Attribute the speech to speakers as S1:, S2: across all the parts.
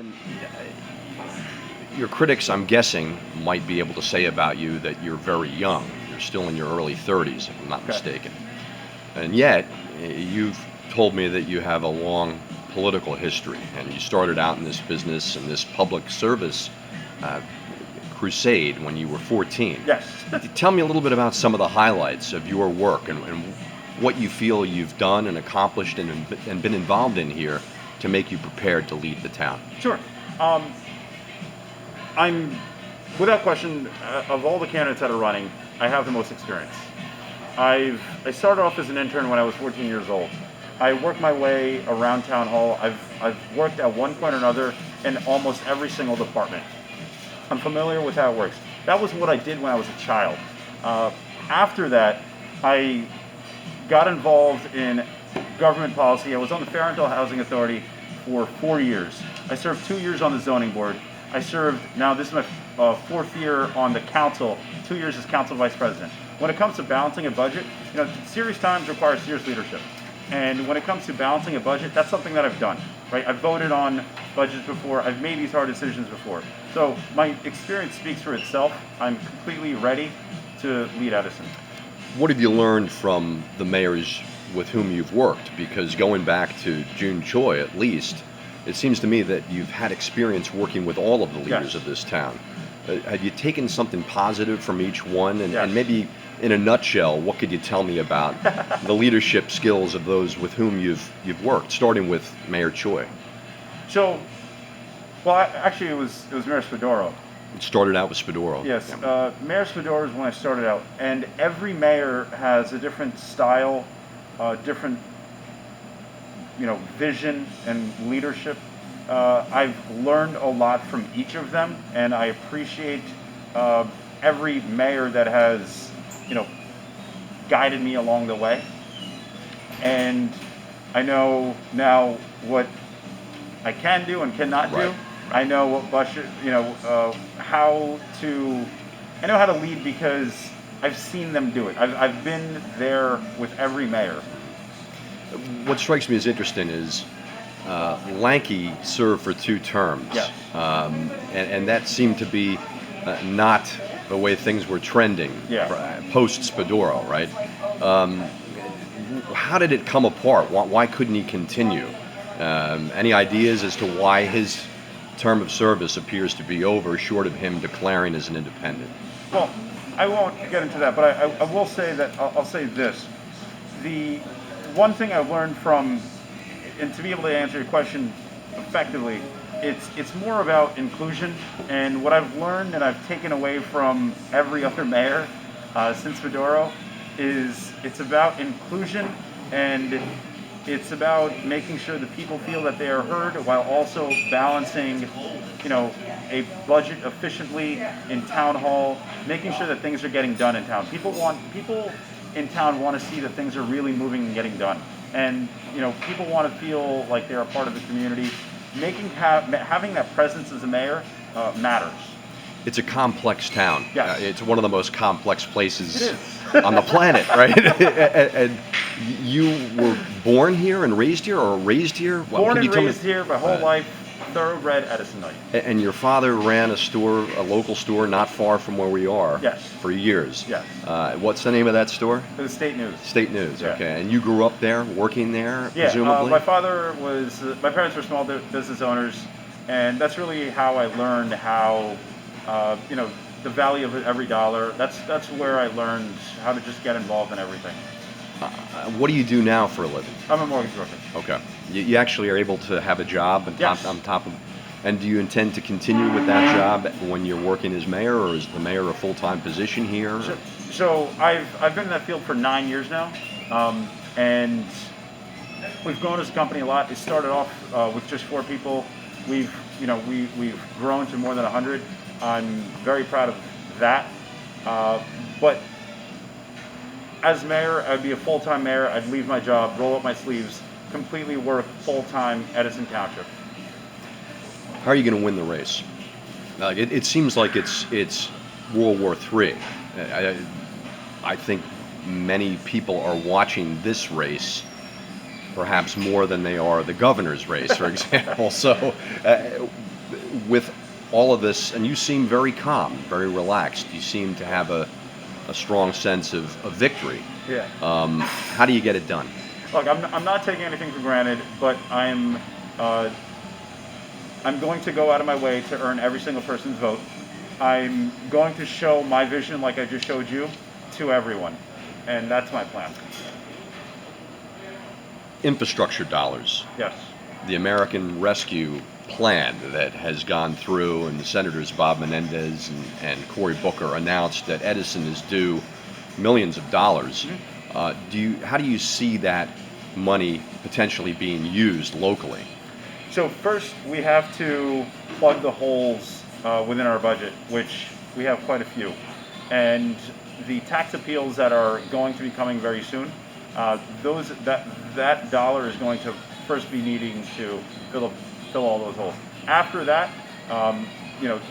S1: Alderman, your critics, I'm guessing, might be able to say about you that you're very young. You're still in your early 30s, if I'm not mistaken. And yet, you've told me that you have a long political history, and you started out in this business and this public service crusade when you were 14.
S2: Yes.
S1: Tell me a little bit about some of the highlights of your work and what you feel you've done and accomplished and been involved in here to make you prepared to lead the town.
S2: Sure. I'm, without question, of all the candidates that are running, I have the most experience. I started off as an intern when I was 14 years old. I worked my way around town hall. I've worked at one point or another in almost every single department. I'm familiar with how it works. That was what I did when I was a child. After that, I got involved in government policy. I was on the Fair Rental Housing Authority for 4 years. I served 2 years on the zoning board. I served, now this is my fourth year on the council, 2 years as council vice president. When it comes to balancing a budget, serious times require serious leadership. And when it comes to balancing a budget, that's something that I've done, right? I've voted on budgets before. I've made these hard decisions before. So my experience speaks for itself. I'm completely ready to lead Edison.
S1: What have you learned from the mayors with whom you've worked? Because going back to June Choi, at least, it seems to me that you've had experience working with all of the leaders of this town. Have you taken something positive from each one? And maybe in a nutshell, what could you tell me about the leadership skills of those with whom you've worked, starting with Mayor Choi?
S2: So, well, actually, it was Mayor Spadoro.
S1: It started out with Spadoro.
S2: Yes, Mayor Spadoro is when I started out, and every mayor has a different style, different, vision and leadership. I've learned a lot from each of them, and I appreciate every mayor that has, guided me along the way. And I know now what I can do and cannot do. I know what budget, I know how to lead because I've seen them do it. I've been there with every mayor.
S1: What strikes me as interesting is Lanky served for 2 terms.
S2: Yeah.
S1: And that seemed to be not the way things were trending post Spadoro, right? How did it come apart? Why couldn't he continue? Any ideas as to why his term of service appears to be over, short of him declaring as an independent?
S2: Well, I won't get into that, but I will say that I'll say this. The one thing I've learned from, and to be able to answer your question effectively, it's more about inclusion. And what I've learned and I've taken away from every other mayor since Spadoro is it's about inclusion, and it's about making sure that people feel that they are heard while also balancing, a budget efficiently in town hall, making sure that things are getting done in town. People in town want to see that things are really moving and getting done. And, people want to feel like they're a part of the community. Having that presence as a mayor matters. It's
S1: a complex town.
S2: Yes.
S1: It's one of the most complex places on the planet, right? And you were born here and raised here, or raised here?
S2: Born and raised here my whole life, thoroughbred Edisonite.
S1: And your father ran a local store not far from where we are.
S2: Yes.
S1: For years.
S2: Yes.
S1: What's the name of that store?
S2: The State News.
S1: State News,
S2: Yeah.
S1: Okay. And you grew up there, working there,
S2: Yeah,
S1: presumably?
S2: my parents were small business owners, and that's really how I learned how, the value of every dollar. That's where I learned how to just get involved in everything.
S1: What do you do now for a living?
S2: I'm a mortgage broker.
S1: Okay. You actually are able to have a job on top of. And do you intend to continue with that job when you're working as mayor, or is the mayor a full-time position here?
S2: So I've been in that field for 9 years now, and we've grown as a company a lot. It started off with just 4 people. We've grown to more than 100. I'm very proud of that. But as mayor, I'd be a full-time mayor. I'd leave my job, roll up my sleeves, completely work full-time Edison Township.
S1: How are you going to win the race? It seems like it's World War III. I think many people are watching this race perhaps more than they are the governor's race, for example. So with all of this, and you seem very calm, very relaxed. You seem to have a strong sense of victory.
S2: Yeah.
S1: How do you get it done?
S2: Look, I'm not taking anything for granted, but I'm going to go out of my way to earn every single person's vote. I'm going to show my vision, like I just showed you, to everyone, and that's my plan.
S1: Infrastructure dollars.
S2: Yes.
S1: The American Rescue Plan that has gone through, and the Senators Bob Menendez and Cory Booker announced that Edison is due millions of dollars. How do you see that money potentially being used locally?
S2: So first, we have to plug the holes within our budget, which we have quite a few. And the tax appeals that are going to be coming very soon, that dollar is going to first be needing to fill all those holes. After that,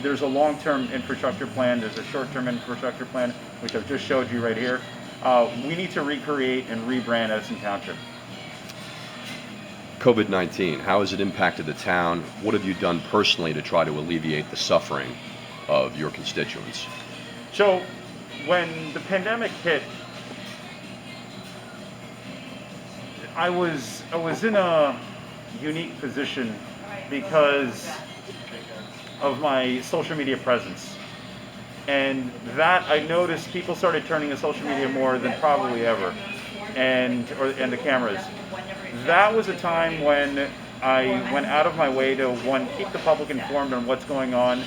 S2: there's a long-term infrastructure plan, there's a short-term infrastructure plan, which I've just showed you right here. We need to recreate and rebrand Edison Township.
S1: COVID-19, how has it impacted the town? What have you done personally to try to alleviate the suffering of your constituents?
S2: So, when the pandemic hit, I was in a unique position because of my social media presence. And that, I noticed people started turning to social media more than probably ever, and the cameras. That was a time when I went out of my way to, one, keep the public informed on what's going on,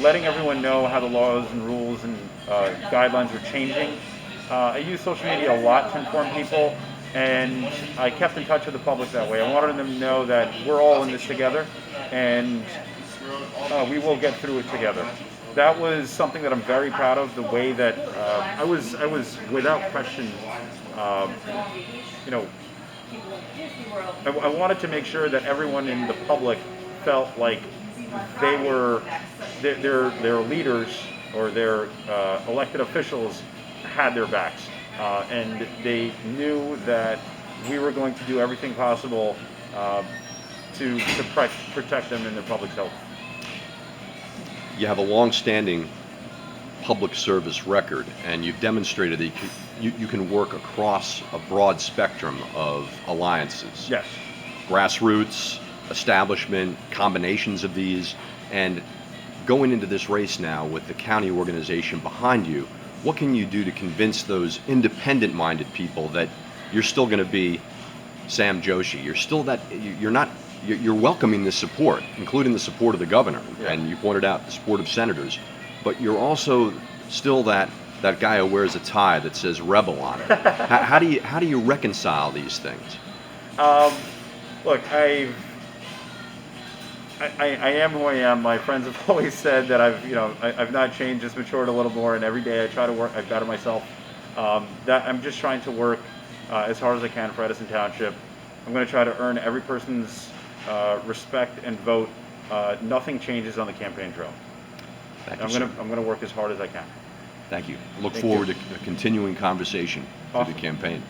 S2: letting everyone know how the laws and rules and guidelines were changing. I use social media a lot to inform people, and I kept in touch with the public that way. I wanted them to know that we're all in this together, and we will get through it together. That was something that I'm very proud of. The way that I was without question, I wanted to make sure that everyone in the public felt like they were their leaders or their elected officials had their backs, and they knew that we were going to do everything possible to protect them and their public health.
S1: You have a long-standing public service record, and you've demonstrated that you can work across a broad spectrum of alliances.
S2: Yes.
S1: Grassroots, establishment, combinations of these, and going into this race now with the county organization behind you, what can you do to convince those independent-minded people that you're still going to be Sam Joshi? You're welcoming the support, including the support of the governor, and you pointed out the support of senators, but you're also still that guy who wears a tie that says rebel on it. How do you reconcile these things?
S2: Look, I am who I am. My friends have always said that I've not changed, just matured a little more, and every day I try to work. I better myself. That I'm just trying to work as hard as I can for Edison Township. I'm going to try to earn every person's respect and vote. Nothing changes on the campaign trail.
S1: Thank you,
S2: I'm going to work as hard as I can.
S1: Thank you. Look forward to a continuing conversation through the campaign.